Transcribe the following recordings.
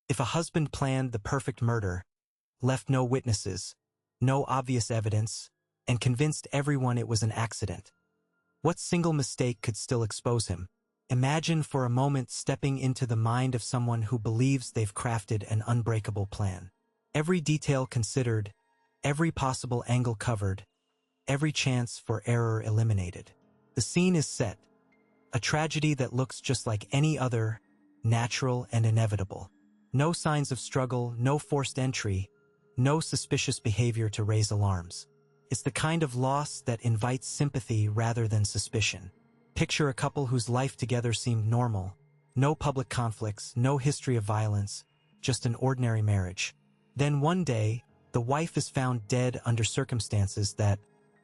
If a husband planned the perfect murder, left no witnesses, no obvious evidence, and convinced everyone it was an accident, what single mistake could still expose him? Imagine for a moment stepping into the mind of someone who believes they've crafted an unbreakable plan. Every detail considered, every possible angle covered, every chance for error eliminated. The scene is set, a tragedy that looks just like any other, natural and inevitable. No signs of struggle, no forced entry, no suspicious behavior to raise alarms. It's the kind of loss that invites sympathy rather than suspicion. Picture a couple whose life together seemed normal. No public conflicts, no history of violence, just an ordinary marriage. Then one day, the wife is found dead under circumstances that,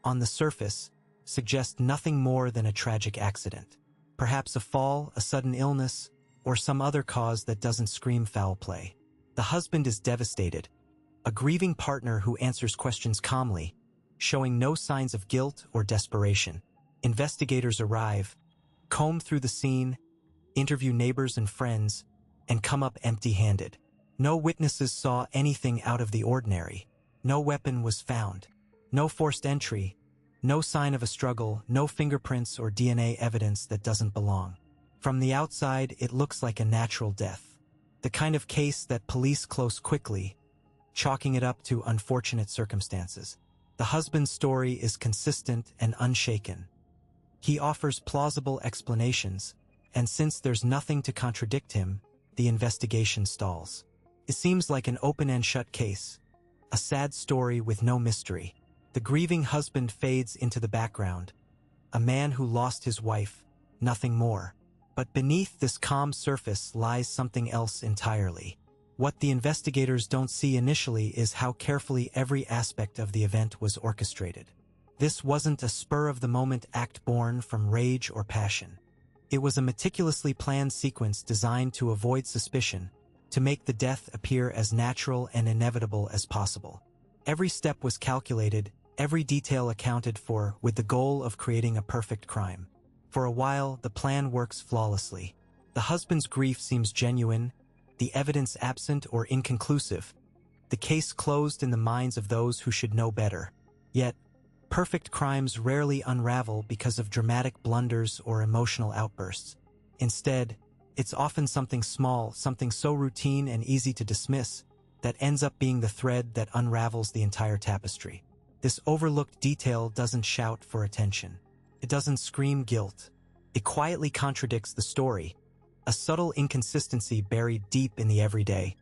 on the surface, suggest nothing more than a tragic accident. Perhaps a fall, a sudden illness, or some other cause that doesn't scream foul play. The husband is devastated, a grieving partner who answers questions calmly, showing no signs of guilt or desperation. Investigators arrive, comb through the scene, interview neighbors and friends, and come up empty-handed. No witnesses saw anything out of the ordinary. No weapon was found. No forced entry. No sign of a struggle, no fingerprints or DNA evidence that doesn't belong. From the outside, it looks like a natural death. The kind of case that police close quickly, chalking it up to unfortunate circumstances. The husband's story is consistent and unshaken. He offers plausible explanations, and since there's nothing to contradict him, the investigation stalls. It seems like an open-and-shut case, a sad story with no mystery. The grieving husband fades into the background, a man who lost his wife, nothing more. But beneath this calm surface lies something else entirely. What the investigators don't see initially is how carefully every aspect of the event was orchestrated. This wasn't a spur-of-the-moment act born from rage or passion. It was a meticulously planned sequence designed to avoid suspicion, to make the death appear as natural and inevitable as possible. Every step was calculated, every detail accounted for, with the goal of creating a perfect crime. For a while, the plan works flawlessly. The husband's grief seems genuine, the evidence absent or inconclusive, the case closed in the minds of those who should know better. Yet, perfect crimes rarely unravel because of dramatic blunders or emotional outbursts. Instead, it's often something small, something so routine and easy to dismiss, that ends up being the thread that unravels the entire tapestry. This overlooked detail doesn't shout for attention. It doesn't scream guilt. It quietly contradicts the story, a subtle inconsistency buried deep in the everyday,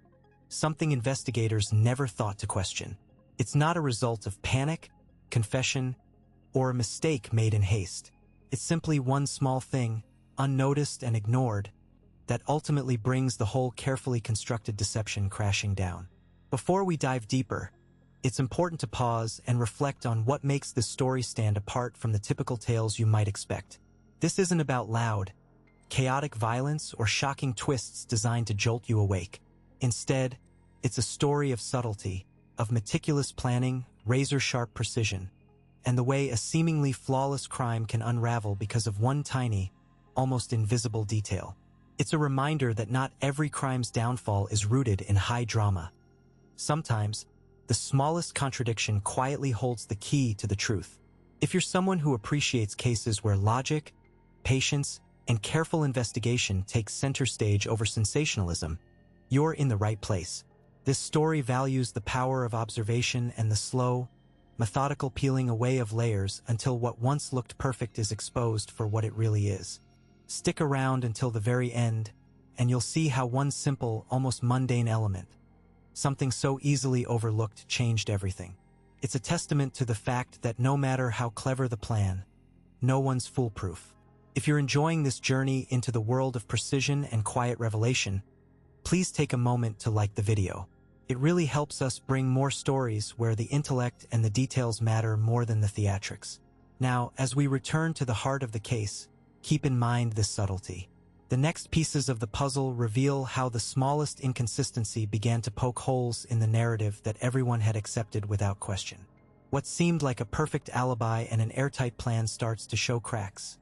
something investigators never thought to question. It's not a result of panic, confession, or a mistake made in haste. It's simply one small thing, unnoticed and ignored, that ultimately brings the whole carefully constructed deception crashing down. Before we dive deeper, it's important to pause and reflect on what makes this story stand apart from the typical tales you might expect. This isn't about loud, chaotic violence or shocking twists designed to jolt you awake. Instead, it's a story of subtlety, of meticulous planning, razor-sharp precision, and the way a seemingly flawless crime can unravel because of one tiny, almost invisible detail. It's a reminder that not every crime's downfall is rooted in high drama. Sometimes, the smallest contradiction quietly holds the key to the truth. If you're someone who appreciates cases where logic, patience, and careful investigation take center stage over sensationalism, you're in the right place. This story values the power of observation and the slow, methodical peeling away of layers until what once looked perfect is exposed for what it really is. Stick around until the very end, and you'll see how one simple, almost mundane element, something so easily overlooked, changed everything. It's a testament to the fact that no matter how clever the plan, no one's foolproof. If you're enjoying this journey into the world of precision and quiet revelation, please take a moment to like the video. It really helps us bring more stories where the intellect and the details matter more than the theatrics. Now, as we return to the heart of the case, keep in mind this subtlety. The next pieces of the puzzle reveal how the smallest inconsistency began to poke holes in the narrative that everyone had accepted without question. What seemed like a perfect alibi and an airtight plan starts to show cracks.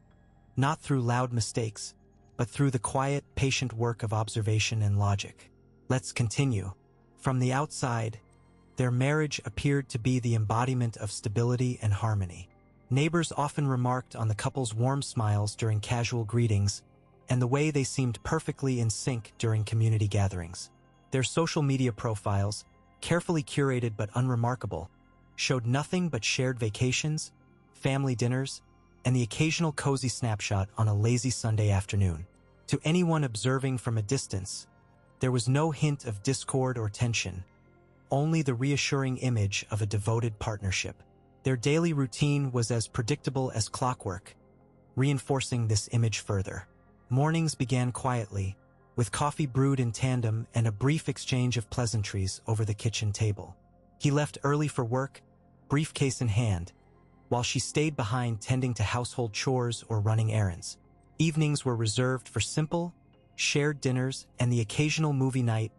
Not through loud mistakes, but through the quiet, patient work of observation and logic. Let's continue. From the outside, their marriage appeared to be the embodiment of stability and harmony. Neighbors often remarked on the couple's warm smiles during casual greetings and the way they seemed perfectly in sync during community gatherings. Their social media profiles, carefully curated but unremarkable, showed nothing but shared vacations, family dinners, and the occasional cozy snapshot on a lazy Sunday afternoon. To anyone observing from a distance, there was no hint of discord or tension, only the reassuring image of a devoted partnership. Their daily routine was as predictable as clockwork, reinforcing this image further. Mornings began quietly, with coffee brewed in tandem and a brief exchange of pleasantries over the kitchen table. He left early for work, briefcase in hand, while she stayed behind tending to household chores or running errands. Evenings were reserved for simple, shared dinners and the occasional movie night,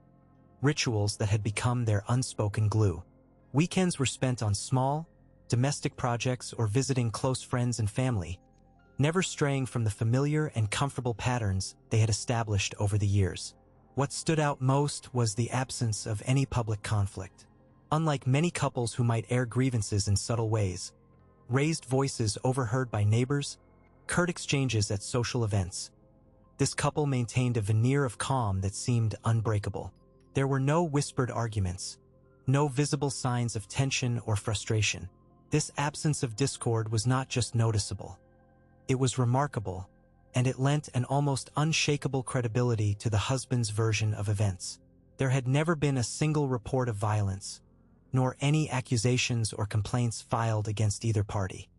rituals that had become their unspoken glue. Weekends were spent on small, domestic projects or visiting close friends and family, never straying from the familiar and comfortable patterns they had established over the years. What stood out most was the absence of any public conflict. Unlike many couples who might air grievances in subtle ways, raised voices overheard by neighbors, curt exchanges at social events, this couple maintained a veneer of calm that seemed unbreakable. There were no whispered arguments, no visible signs of tension or frustration. This absence of discord was not just noticeable. It was remarkable, and it lent an almost unshakable credibility to the husband's version of events. There had never been a single report of violence, nor any accusations or complaints filed against either party.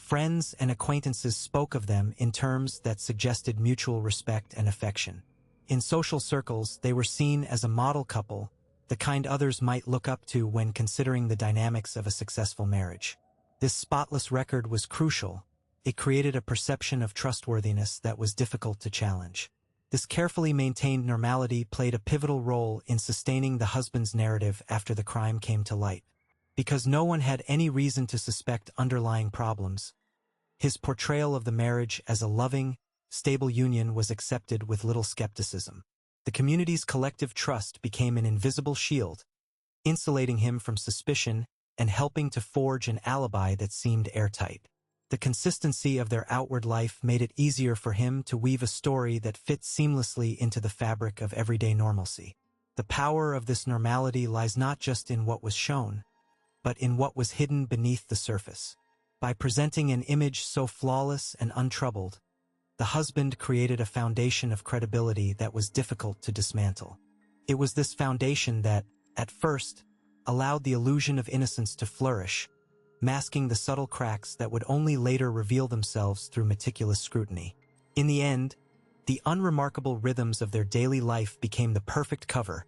Friends and acquaintances spoke of them in terms that suggested mutual respect and affection. In social circles, they were seen as a model couple, the kind others might look up to when considering the dynamics of a successful marriage. This spotless record was crucial. It created a perception of trustworthiness that was difficult to challenge. This carefully maintained normality played a pivotal role in sustaining the husband's narrative after the crime came to light. Because no one had any reason to suspect underlying problems, his portrayal of the marriage as a loving, stable union was accepted with little skepticism. The community's collective trust became an invisible shield, insulating him from suspicion and helping to forge an alibi that seemed airtight. The consistency of their outward life made it easier for him to weave a story that fit seamlessly into the fabric of everyday normalcy. The power of this normality lies not just in what was shown, but in what was hidden beneath the surface. By presenting an image so flawless and untroubled, the husband created a foundation of credibility that was difficult to dismantle. It was this foundation that, at first, allowed the illusion of innocence to flourish, masking the subtle cracks that would only later reveal themselves through meticulous scrutiny. In the end, the unremarkable rhythms of their daily life became the perfect cover,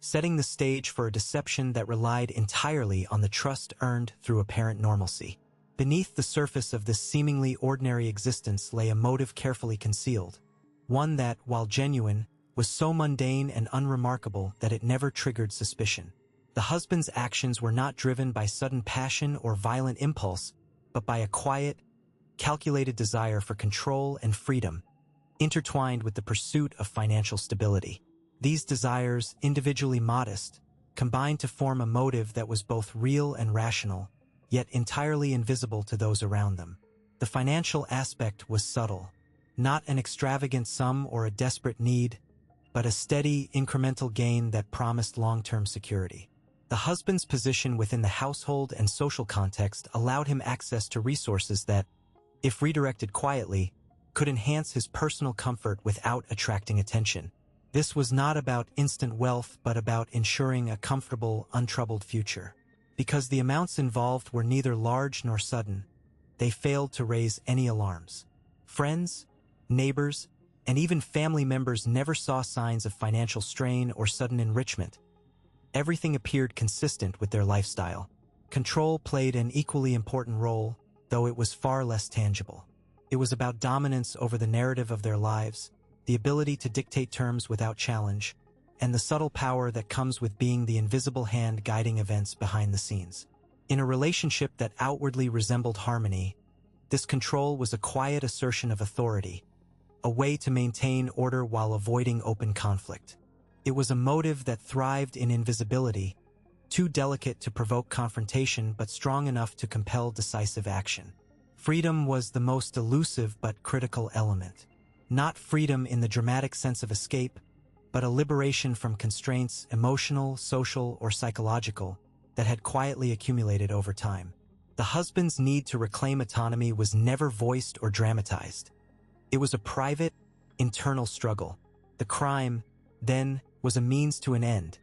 setting the stage for a deception that relied entirely on the trust earned through apparent normalcy. Beneath the surface of this seemingly ordinary existence lay a motive carefully concealed, one that, while genuine, was so mundane and unremarkable that it never triggered suspicion. The husband's actions were not driven by sudden passion or violent impulse, but by a quiet, calculated desire for control and freedom, intertwined with the pursuit of financial stability. These desires, individually modest, combined to form a motive that was both real and rational, yet entirely invisible to those around them. The financial aspect was subtle, not an extravagant sum or a desperate need, but a steady, incremental gain that promised long-term security. The husband's position within the household and social context allowed him access to resources that, if redirected quietly, could enhance his personal comfort without attracting attention. This was not about instant wealth, but about ensuring a comfortable, untroubled future. Because the amounts involved were neither large nor sudden, they failed to raise any alarms. Friends, neighbors, and even family members never saw signs of financial strain or sudden enrichment. Everything appeared consistent with their lifestyle. Control played an equally important role, though it was far less tangible. It was about dominance over the narrative of their lives, the ability to dictate terms without challenge, and the subtle power that comes with being the invisible hand guiding events behind the scenes. In a relationship that outwardly resembled harmony, this control was a quiet assertion of authority, a way to maintain order while avoiding open conflict. It was a motive that thrived in invisibility, too delicate to provoke confrontation but strong enough to compel decisive action. Freedom was the most elusive but critical element. Not freedom in the dramatic sense of escape, but a liberation from constraints, emotional, social, or psychological, that had quietly accumulated over time. The husband's need to reclaim autonomy was never voiced or dramatized. It was a private, internal struggle. The crime, then, was a means to an end,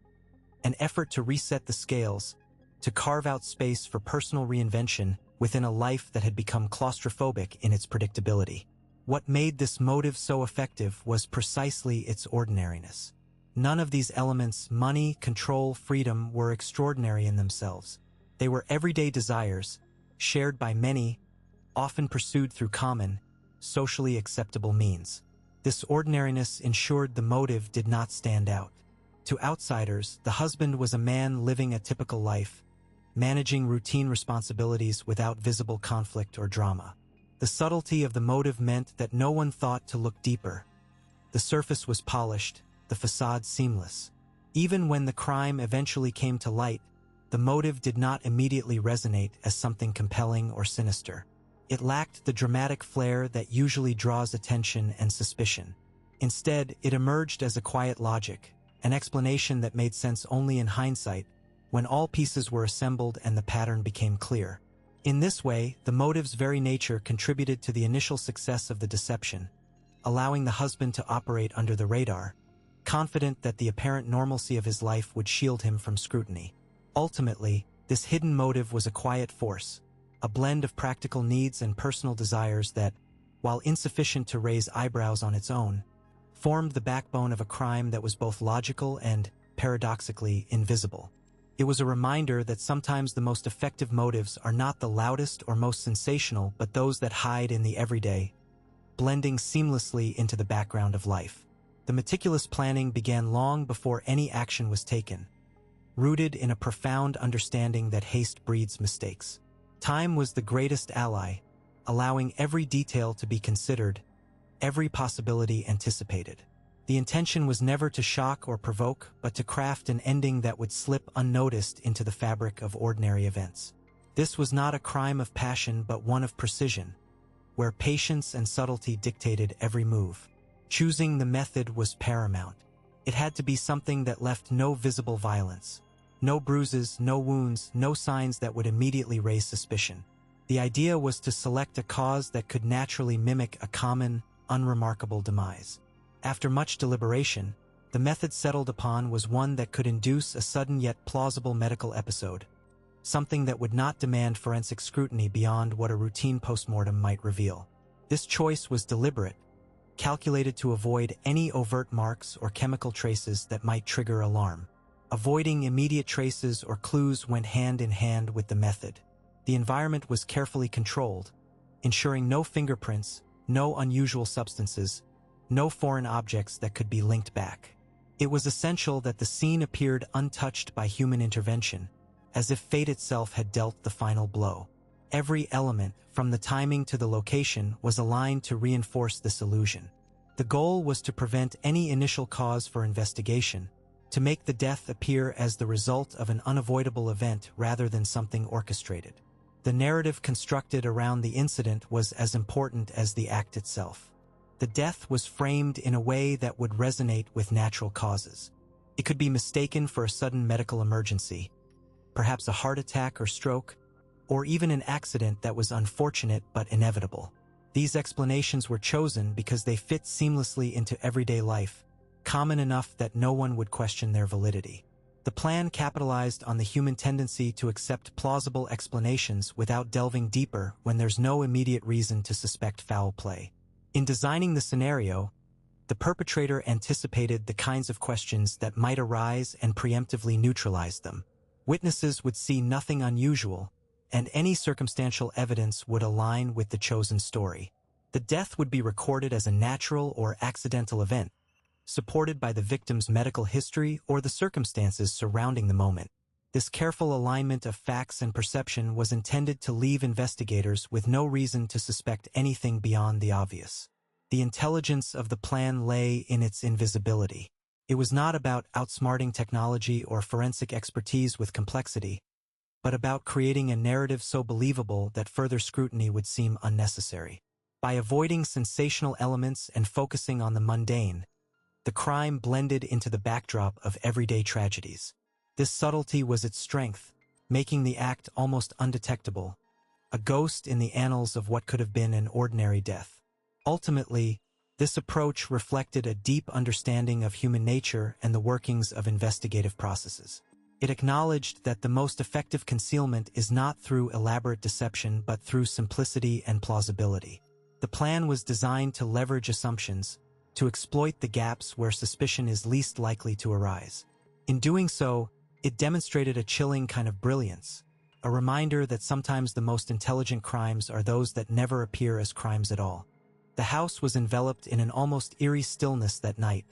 an effort to reset the scales, to carve out space for personal reinvention within a life that had become claustrophobic in its predictability. What made this motive so effective was precisely its ordinariness. None of these elements, money, control, freedom, were extraordinary in themselves. They were everyday desires, shared by many, often pursued through common, socially acceptable means. This ordinariness ensured the motive did not stand out. To outsiders, the husband was a man living a typical life, managing routine responsibilities without visible conflict or drama. The subtlety of the motive meant that no one thought to look deeper. The surface was polished, the facade seamless. Even when the crime eventually came to light, the motive did not immediately resonate as something compelling or sinister. It lacked the dramatic flair that usually draws attention and suspicion. Instead, it emerged as a quiet logic, an explanation that made sense only in hindsight, when all pieces were assembled and the pattern became clear. In this way, the motive's very nature contributed to the initial success of the deception, allowing the husband to operate under the radar, confident that the apparent normalcy of his life would shield him from scrutiny. Ultimately, this hidden motive was a quiet force, a blend of practical needs and personal desires that, while insufficient to raise eyebrows on its own, formed the backbone of a crime that was both logical and, paradoxically, invisible. It was a reminder that sometimes the most effective motives are not the loudest or most sensational, but those that hide in the everyday, blending seamlessly into the background of life. The meticulous planning began long before any action was taken, rooted in a profound understanding that haste breeds mistakes. Time was the greatest ally, allowing every detail to be considered, every possibility anticipated. The intention was never to shock or provoke, but to craft an ending that would slip unnoticed into the fabric of ordinary events. This was not a crime of passion but one of precision, where patience and subtlety dictated every move. Choosing the method was paramount. It had to be something that left no visible violence. No bruises, no wounds, no signs that would immediately raise suspicion. The idea was to select a cause that could naturally mimic a common, unremarkable demise. After much deliberation, the method settled upon was one that could induce a sudden yet plausible medical episode, something that would not demand forensic scrutiny beyond what a routine postmortem might reveal. This choice was deliberate, calculated to avoid any overt marks or chemical traces that might trigger alarm. Avoiding immediate traces or clues went hand in hand with the method. The environment was carefully controlled, ensuring no fingerprints, no unusual substances, no foreign objects that could be linked back. It was essential that the scene appeared untouched by human intervention, as if fate itself had dealt the final blow. Every element, from the timing to the location, was aligned to reinforce this illusion. The goal was to prevent any initial cause for investigation, to make the death appear as the result of an unavoidable event rather than something orchestrated. The narrative constructed around the incident was as important as the act itself. The death was framed in a way that would resonate with natural causes. It could be mistaken for a sudden medical emergency, perhaps a heart attack or stroke, or even an accident that was unfortunate but inevitable. These explanations were chosen because they fit seamlessly into everyday life, common enough that no one would question their validity. The plan capitalized on the human tendency to accept plausible explanations without delving deeper when there's no immediate reason to suspect foul play. In designing the scenario, the perpetrator anticipated the kinds of questions that might arise and preemptively neutralized them. Witnesses would see nothing unusual, and any circumstantial evidence would align with the chosen story. The death would be recorded as a natural or accidental event, supported by the victim's medical history or the circumstances surrounding the moment. This careful alignment of facts and perception was intended to leave investigators with no reason to suspect anything beyond the obvious. The intelligence of the plan lay in its invisibility. It was not about outsmarting technology or forensic expertise with complexity, but about creating a narrative so believable that further scrutiny would seem unnecessary. By avoiding sensational elements and focusing on the mundane, the crime blended into the backdrop of everyday tragedies. This subtlety was its strength, making the act almost undetectable, a ghost in the annals of what could have been an ordinary death. Ultimately, this approach reflected a deep understanding of human nature and the workings of investigative processes. It acknowledged that the most effective concealment is not through elaborate deception but through simplicity and plausibility. The plan was designed to leverage assumptions, to exploit the gaps where suspicion is least likely to arise. In doing so, it demonstrated a chilling kind of brilliance, a reminder that sometimes the most intelligent crimes are those that never appear as crimes at all. The house was enveloped in an almost eerie stillness that night,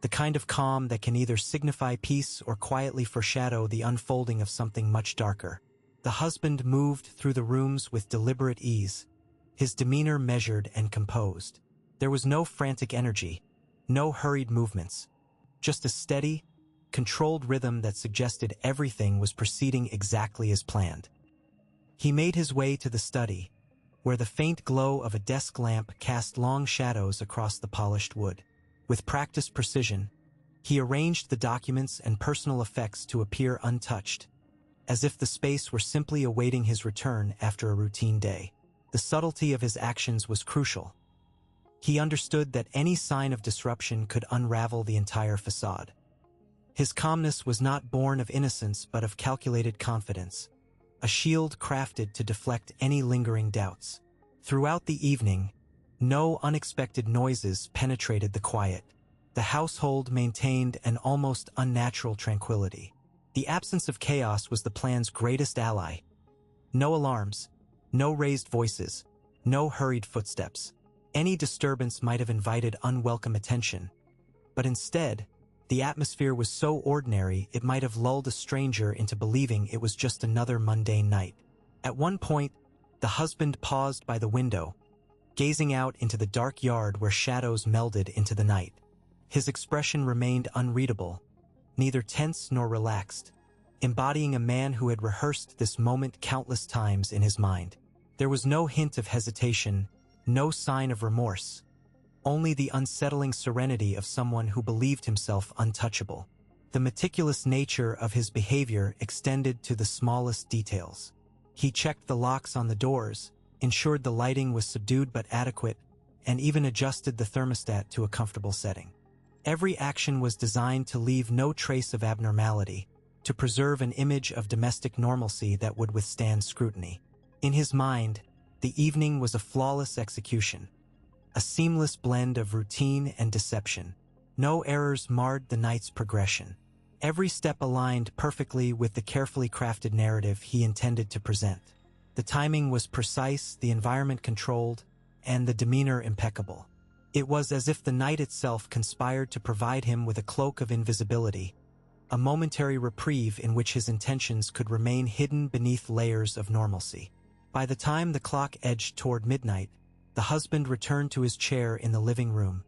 the kind of calm that can either signify peace or quietly foreshadow the unfolding of something much darker. The husband moved through the rooms with deliberate ease, his demeanor measured and composed. There was no frantic energy, no hurried movements, just a steady, controlled rhythm that suggested everything was proceeding exactly as planned. He made his way to the study, where the faint glow of a desk lamp cast long shadows across the polished wood. With practiced precision, he arranged the documents and personal effects to appear untouched, as if the space were simply awaiting his return after a routine day. The subtlety of his actions was crucial. He understood that any sign of disruption could unravel the entire facade. His calmness was not born of innocence but of calculated confidence, a shield crafted to deflect any lingering doubts. Throughout the evening, no unexpected noises penetrated the quiet. The household maintained an almost unnatural tranquility. The absence of chaos was the plan's greatest ally. No alarms, no raised voices, no hurried footsteps. Any disturbance might have invited unwelcome attention, but instead, the atmosphere was so ordinary it might have lulled a stranger into believing it was just another mundane night. At one point, the husband paused by the window, gazing out into the dark yard where shadows melded into the night. His expression remained unreadable, neither tense nor relaxed, embodying a man who had rehearsed this moment countless times in his mind. There was no hint of hesitation, no sign of remorse, only the unsettling serenity of someone who believed himself untouchable. The meticulous nature of his behavior extended to the smallest details. He checked the locks on the doors, ensured the lighting was subdued but adequate, and even adjusted the thermostat to a comfortable setting. Every action was designed to leave no trace of abnormality, to preserve an image of domestic normalcy that would withstand scrutiny. In his mind, the evening was a flawless execution, a seamless blend of routine and deception. No errors marred the night's progression. Every step aligned perfectly with the carefully crafted narrative he intended to present. The timing was precise, the environment controlled, and the demeanor impeccable. It was as if the night itself conspired to provide him with a cloak of invisibility, a momentary reprieve in which his intentions could remain hidden beneath layers of normalcy. By the time the clock edged toward midnight, the husband returned to his chair in the living room,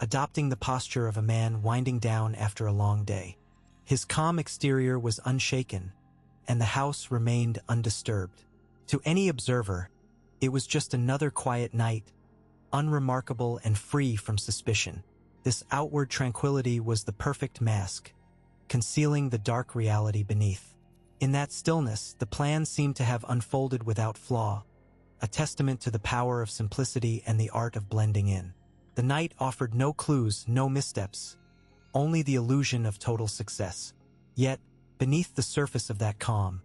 adopting the posture of a man winding down after a long day. His calm exterior was unshaken, and the house remained undisturbed. To any observer, it was just another quiet night, unremarkable and free from suspicion. This outward tranquility was the perfect mask, concealing the dark reality beneath. In that stillness, the plan seemed to have unfolded without flaw, a testament to the power of simplicity and the art of blending in. The night offered no clues, no missteps, only the illusion of total success. Yet, beneath the surface of that calm,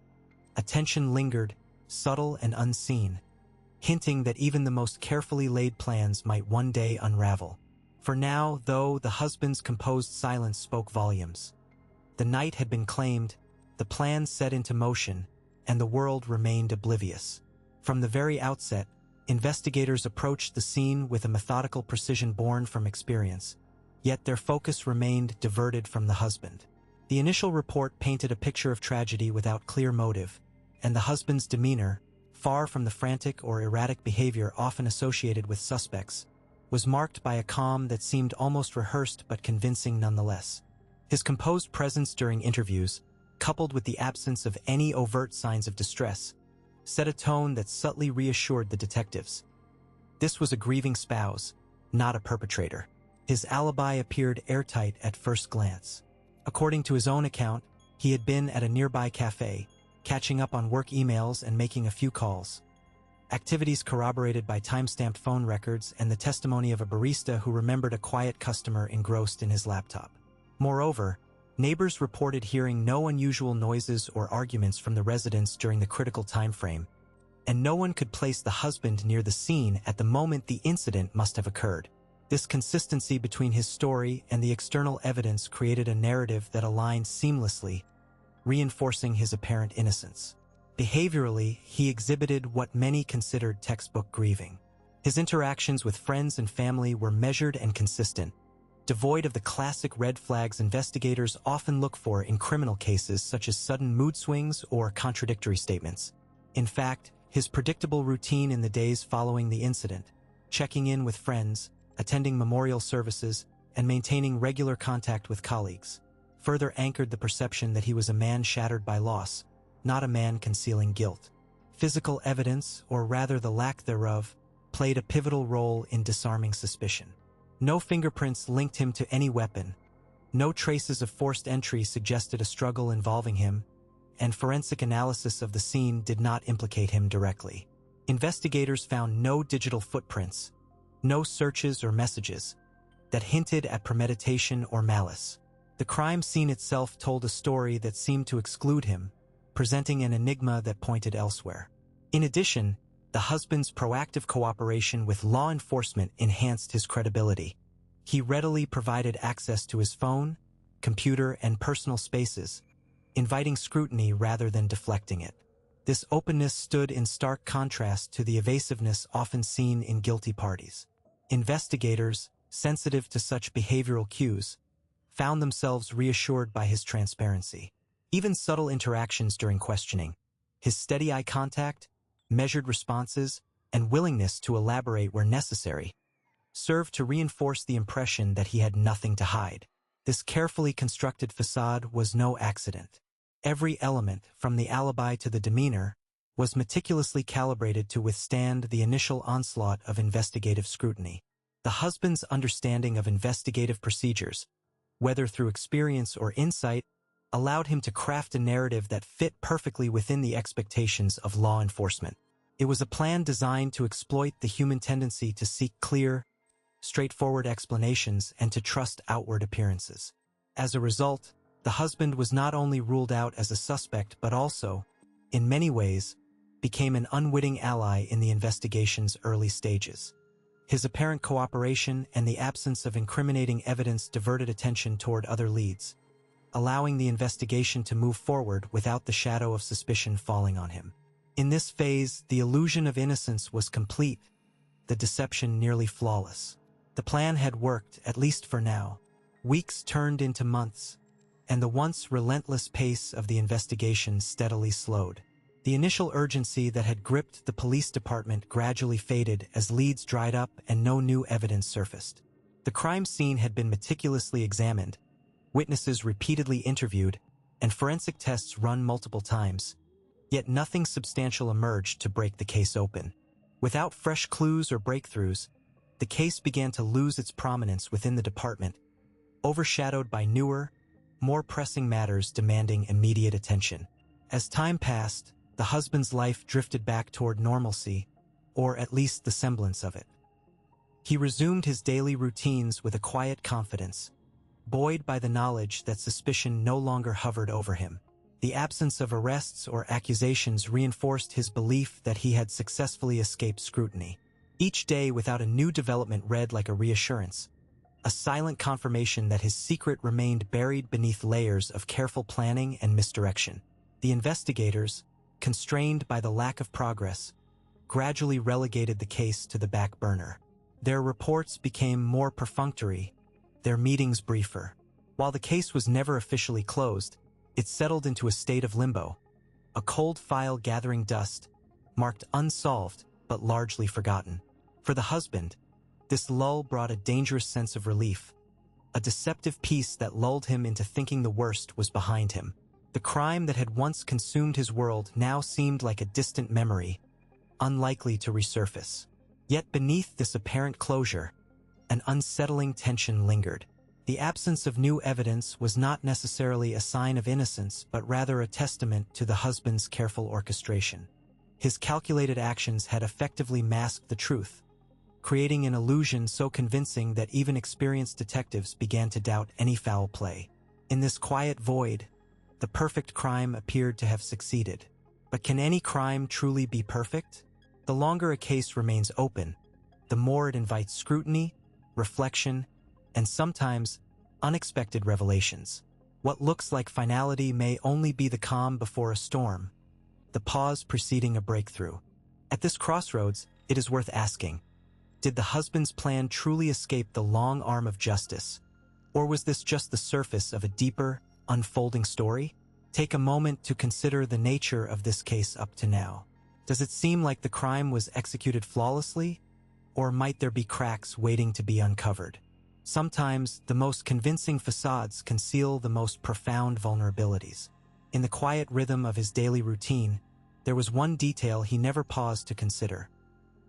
a tension lingered, subtle and unseen, hinting that even the most carefully laid plans might one day unravel. For now, though, the husband's composed silence spoke volumes. The night had been claimed, the plan set into motion, and the world remained oblivious. From the very outset, investigators approached the scene with a methodical precision born from experience, yet their focus remained diverted from the husband. The initial report painted a picture of tragedy without clear motive, and the husband's demeanor, far from the frantic or erratic behavior often associated with suspects, was marked by a calm that seemed almost rehearsed but convincing nonetheless. His composed presence during interviews, coupled with the absence of any overt signs of distress, set a tone that subtly reassured the detectives. This was a grieving spouse, not a perpetrator. His alibi appeared airtight at first glance. According to his own account, he had been at a nearby cafe, catching up on work emails and making a few calls. Activities corroborated by time-stamped phone records and the testimony of a barista who remembered a quiet customer engrossed in his laptop. Moreover, neighbors reported hearing no unusual noises or arguments from the residents during the critical time frame, and no one could place the husband near the scene at the moment the incident must have occurred. This consistency between his story and the external evidence created a narrative that aligned seamlessly, reinforcing his apparent innocence. Behaviorally, he exhibited what many considered textbook grieving. His interactions with friends and family were measured and consistent, devoid of the classic red flags investigators often look for in criminal cases such as sudden mood swings or contradictory statements. In fact, his predictable routine in the days following the incident, checking in with friends, attending memorial services, and maintaining regular contact with colleagues, further anchored the perception that he was a man shattered by loss, not a man concealing guilt. Physical evidence, or rather the lack thereof, played a pivotal role in disarming suspicion. No fingerprints linked him to any weapon. No traces of forced entry suggested a struggle involving him, and forensic analysis of the scene did not implicate him directly. Investigators found no digital footprints, no searches or messages that hinted at premeditation or malice. The crime scene itself told a story that seemed to exclude him, presenting an enigma that pointed elsewhere. In addition, the husband's proactive cooperation with law enforcement enhanced his credibility. He readily provided access to his phone, computer, and personal spaces, inviting scrutiny rather than deflecting it. This openness stood in stark contrast to the evasiveness often seen in guilty parties. Investigators, sensitive to such behavioral cues, found themselves reassured by his transparency. Even subtle interactions during questioning, his steady eye contact, measured responses, and willingness to elaborate where necessary, served to reinforce the impression that he had nothing to hide. This carefully constructed facade was no accident. Every element, from the alibi to the demeanor, was meticulously calibrated to withstand the initial onslaught of investigative scrutiny. The husband's understanding of investigative procedures, whether through experience or insight, allowed him to craft a narrative that fit perfectly within the expectations of law enforcement. It was a plan designed to exploit the human tendency to seek clear, straightforward explanations and to trust outward appearances. As a result, the husband was not only ruled out as a suspect but also, in many ways, became an unwitting ally in the investigation's early stages. His apparent cooperation and the absence of incriminating evidence diverted attention toward other leads, allowing the investigation to move forward without the shadow of suspicion falling on him. In this phase, the illusion of innocence was complete, the deception nearly flawless. The plan had worked, at least for now. Weeks turned into months, and the once relentless pace of the investigation steadily slowed. The initial urgency that had gripped the police department gradually faded as leads dried up and no new evidence surfaced. The crime scene had been meticulously examined, witnesses repeatedly interviewed, and forensic tests run multiple times, yet nothing substantial emerged to break the case open. Without fresh clues or breakthroughs, the case began to lose its prominence within the department, overshadowed by newer, more pressing matters demanding immediate attention. As time passed, the husband's life drifted back toward normalcy, or at least the semblance of it. He resumed his daily routines with a quiet confidence, buoyed by the knowledge that suspicion no longer hovered over him. The absence of arrests or accusations reinforced his belief that he had successfully escaped scrutiny. Each day without a new development read like a reassurance, a silent confirmation that his secret remained buried beneath layers of careful planning and misdirection. The investigators, constrained by the lack of progress, gradually relegated the case to the back burner. Their reports became more perfunctory, their meetings briefer. While the case was never officially closed, it settled into a state of limbo, a cold file gathering dust, marked unsolved but largely forgotten. For the husband, This lull brought a dangerous sense of relief, a deceptive peace that lulled him into thinking the worst was behind him. The crime that had once consumed his world now seemed like a distant memory, unlikely to resurface. Yet beneath this apparent closure, an unsettling tension lingered. The absence of new evidence was not necessarily a sign of innocence, but rather a testament to the husband's careful orchestration. His calculated actions had effectively masked the truth, creating an illusion so convincing that even experienced detectives began to doubt any foul play. In this quiet void, the perfect crime appeared to have succeeded. But can any crime truly be perfect? The longer a case remains open, the more it invites scrutiny, reflection, and sometimes unexpected revelations. What looks like finality may only be the calm before a storm, the pause preceding a breakthrough. At this crossroads, it is worth asking, did the husband's plan truly escape the long arm of justice? Or was this just the surface of a deeper, unfolding story? Take a moment to consider the nature of this case up to now. Does it seem like the crime was executed flawlessly? Or might there be cracks waiting to be uncovered? Sometimes, the most convincing facades conceal the most profound vulnerabilities. In the quiet rhythm of his daily routine, there was one detail he never paused to consider.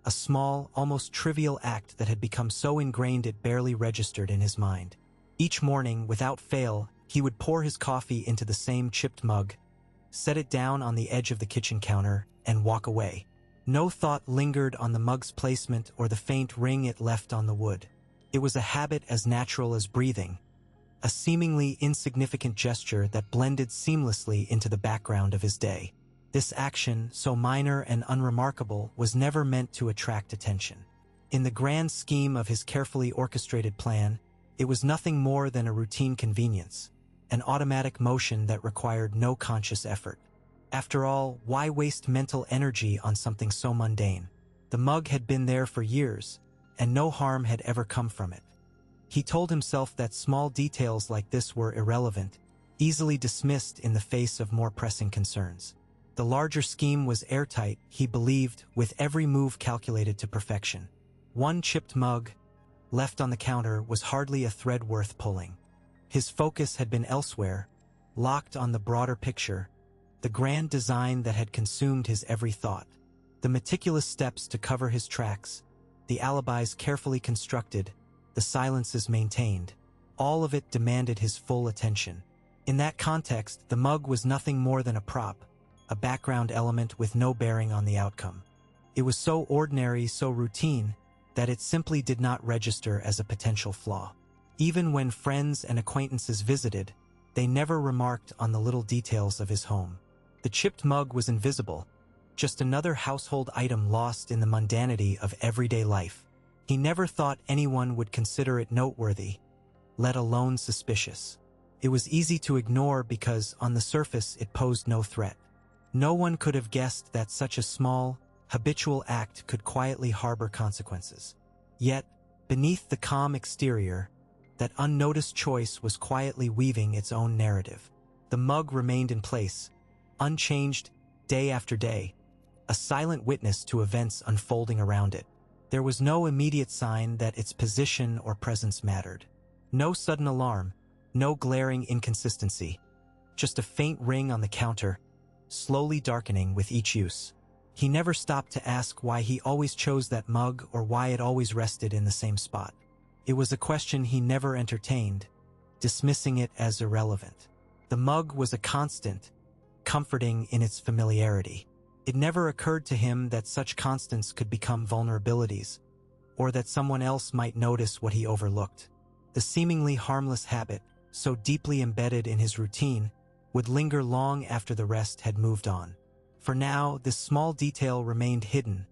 A small, almost trivial act that had become so ingrained it barely registered in his mind. Each morning, without fail, he would pour his coffee into the same chipped mug, set it down on the edge of the kitchen counter, and walk away. No thought lingered on the mug's placement or the faint ring it left on the wood. It was a habit as natural as breathing, a seemingly insignificant gesture that blended seamlessly into the background of his day. This action, so minor and unremarkable, was never meant to attract attention. In the grand scheme of his carefully orchestrated plan, it was nothing more than a routine convenience, an automatic motion that required no conscious effort. After all, why waste mental energy on something so mundane? The mug had been there for years, and no harm had ever come from it. He told himself that small details like this were irrelevant, easily dismissed in the face of more pressing concerns. The larger scheme was airtight, he believed, with every move calculated to perfection. One chipped mug, left on the counter, was hardly a thread worth pulling. His focus had been elsewhere, locked on the broader picture, the grand design that had consumed his every thought. The meticulous steps to cover his tracks, the alibis carefully constructed, the silences maintained, all of it demanded his full attention. In that context, the mug was nothing more than a prop, a background element with no bearing on the outcome. It was so ordinary, so routine, that it simply did not register as a potential flaw. Even when friends and acquaintances visited, they never remarked on the little details of his home. The chipped mug was invisible, just another household item lost in the mundanity of everyday life. He never thought anyone would consider it noteworthy, let alone suspicious. It was easy to ignore because, on the surface, it posed no threat. No one could have guessed that such a small, habitual act could quietly harbor consequences. Yet, beneath the calm exterior, that unnoticed choice was quietly weaving its own narrative. The mug remained in place, unchanged day after day, a silent witness to events unfolding around it. There was no immediate sign that its position or presence mattered. No sudden alarm, no glaring inconsistency, just a faint ring on the counter, slowly darkening with each use. He never stopped to ask why he always chose that mug or why it always rested in the same spot. It was a question he never entertained, dismissing it as irrelevant. The mug was a constant, comforting in its familiarity. It never occurred to him that such constants could become vulnerabilities, or that someone else might notice what he overlooked. The seemingly harmless habit, so deeply embedded in his routine, would linger long after the rest had moved on. For now, this small detail remained hidden,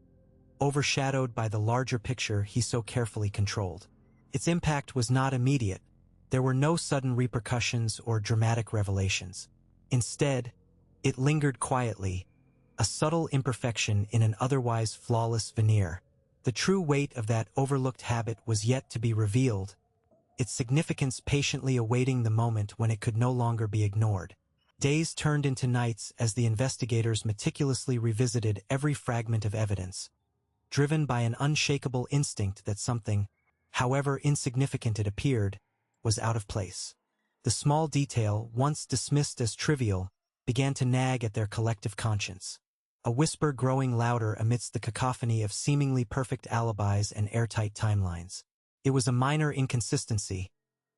overshadowed by the larger picture he so carefully controlled. Its impact was not immediate. There were no sudden repercussions or dramatic revelations. Instead, it lingered quietly, a subtle imperfection in an otherwise flawless veneer. The true weight of that overlooked habit was yet to be revealed, its significance patiently awaiting the moment when it could no longer be ignored. Days turned into nights as the investigators meticulously revisited every fragment of evidence, driven by an unshakable instinct that something, however insignificant it appeared, was out of place. The small detail, once dismissed as trivial, began to nag at their collective conscience. A whisper growing louder amidst the cacophony of seemingly perfect alibis and airtight timelines. It was a minor inconsistency,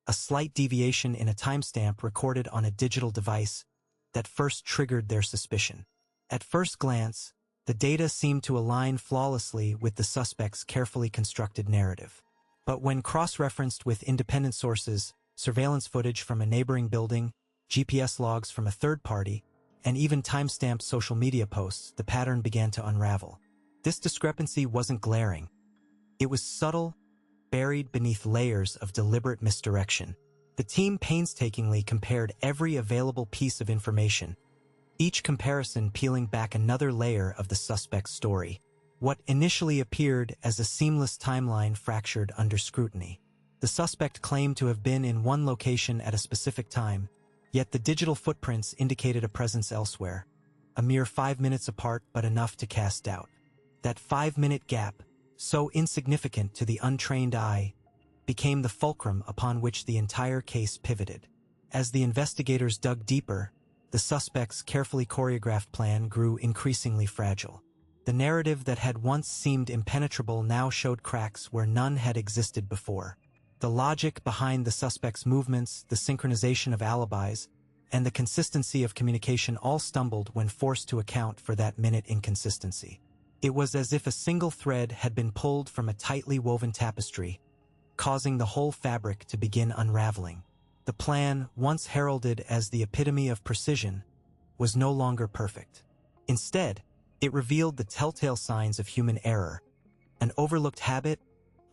a slight deviation in a timestamp recorded on a digital device, that first triggered their suspicion. At first glance, the data seemed to align flawlessly with the suspect's carefully constructed narrative. But when cross-referenced with independent sources, surveillance footage from a neighboring building, GPS logs from a third party, and even timestamped social media posts, the pattern began to unravel. This discrepancy wasn't glaring. It was subtle, buried beneath layers of deliberate misdirection. The team painstakingly compared every available piece of information, each comparison peeling back another layer of the suspect's story. What initially appeared as a seamless timeline fractured under scrutiny. The suspect claimed to have been in one location at a specific time, yet the digital footprints indicated a presence elsewhere, a mere 5 minutes apart but enough to cast doubt. That 5-minute gap, so insignificant to the untrained eye, became the fulcrum upon which the entire case pivoted. As the investigators dug deeper, the suspect's carefully choreographed plan grew increasingly fragile. The narrative that had once seemed impenetrable now showed cracks where none had existed before. The logic behind the suspect's movements, the synchronization of alibis, and the consistency of communication all stumbled when forced to account for that minute inconsistency. It was as if a single thread had been pulled from a tightly woven tapestry, causing the whole fabric to begin unraveling. The plan, once heralded as the epitome of precision, was no longer perfect. Instead, it revealed the telltale signs of human error, an overlooked habit,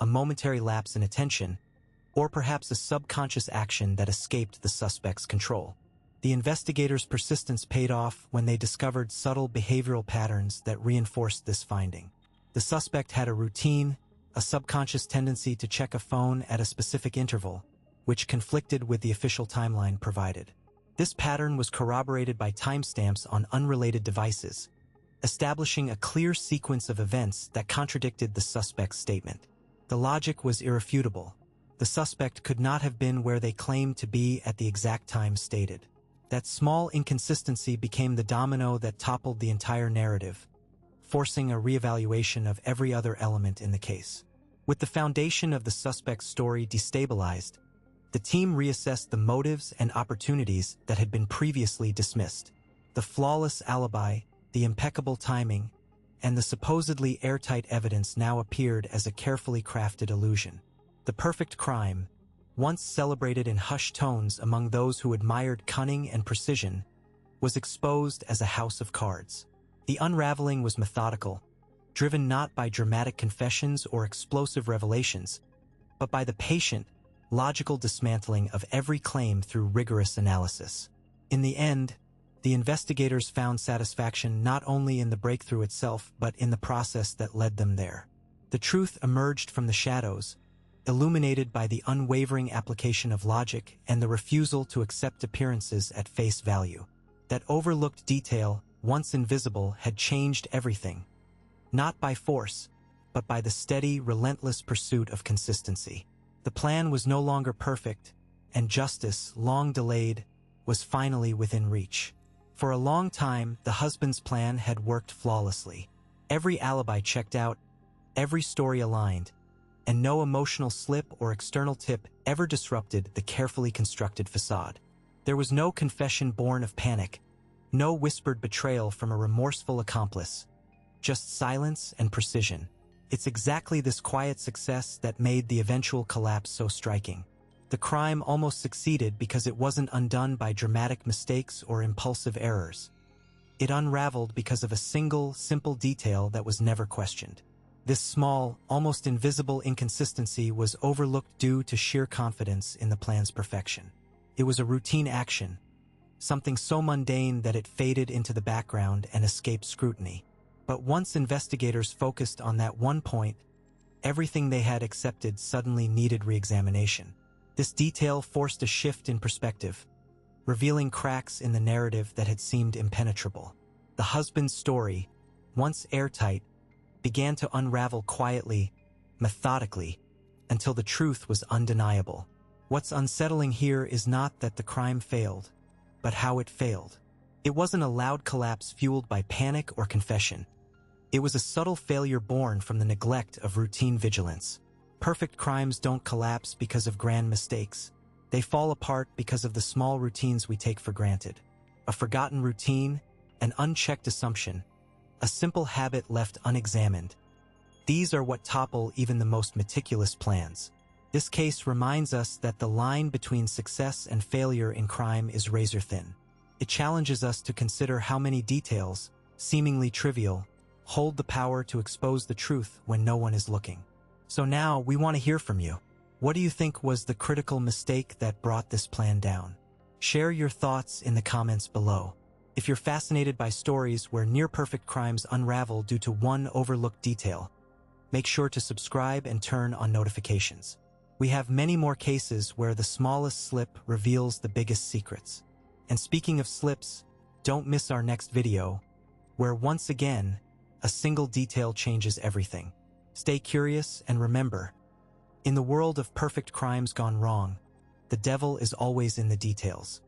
a momentary lapse in attention, or perhaps a subconscious action that escaped the suspect's control. The investigators' persistence paid off when they discovered subtle behavioral patterns that reinforced this finding. The suspect had a routine, a subconscious tendency to check a phone at a specific interval, which conflicted with the official timeline provided. This pattern was corroborated by timestamps on unrelated devices, establishing a clear sequence of events that contradicted the suspect's statement. The logic was irrefutable. The suspect could not have been where they claimed to be at the exact time stated. That small inconsistency became the domino that toppled the entire narrative, forcing a reevaluation of every other element in the case. With the foundation of the suspect's story destabilized, the team reassessed the motives and opportunities that had been previously dismissed. The flawless alibi, the impeccable timing, and the supposedly airtight evidence now appeared as a carefully crafted illusion. The perfect crime, once celebrated in hushed tones among those who admired cunning and precision, was exposed as a house of cards. The unraveling was methodical, driven not by dramatic confessions or explosive revelations, but by the patient, logical dismantling of every claim through rigorous analysis. In the end, the investigators found satisfaction not only in the breakthrough itself but in the process that led them there. The truth emerged from the shadows, illuminated by the unwavering application of logic and the refusal to accept appearances at face value. That overlooked detail, once invisible, had changed everything, not by force, but by the steady, relentless pursuit of consistency. The plan was no longer perfect, and justice, long delayed, was finally within reach. For a long time, the husband's plan had worked flawlessly. Every alibi checked out, every story aligned, and no emotional slip or external tip ever disrupted the carefully constructed facade. There was no confession born of panic, no whispered betrayal from a remorseful accomplice, just silence and precision. It's exactly this quiet success that made the eventual collapse so striking. The crime almost succeeded because it wasn't undone by dramatic mistakes or impulsive errors. It unraveled because of a single, simple detail that was never questioned. This small, almost invisible inconsistency was overlooked due to sheer confidence in the plan's perfection. It was a routine action, something so mundane that it faded into the background and escaped scrutiny. But once investigators focused on that one point, everything they had accepted suddenly needed re-examination. This detail forced a shift in perspective, revealing cracks in the narrative that had seemed impenetrable. The husband's story, once airtight, began to unravel quietly, methodically, until the truth was undeniable. What's unsettling here is not that the crime failed, but how it failed. It wasn't a loud collapse fueled by panic or confession. It was a subtle failure born from the neglect of routine vigilance. Perfect crimes don't collapse because of grand mistakes. They fall apart because of the small routines we take for granted. A forgotten routine, an unchecked assumption, a simple habit left unexamined. These are what topple even the most meticulous plans. This case reminds us that the line between success and failure in crime is razor thin. It challenges us to consider how many details, seemingly trivial, hold the power to expose the truth when no one is looking. So now we want to hear from you. What do you think was the critical mistake that brought this plan down? Share your thoughts in the comments below. If you're fascinated by stories where near-perfect crimes unravel due to one overlooked detail, make sure to subscribe and turn on notifications. We have many more cases where the smallest slip reveals the biggest secrets. And speaking of slips, don't miss our next video, where once again, a single detail changes everything. Stay curious and remember, in the world of perfect crimes gone wrong, the devil is always in the details.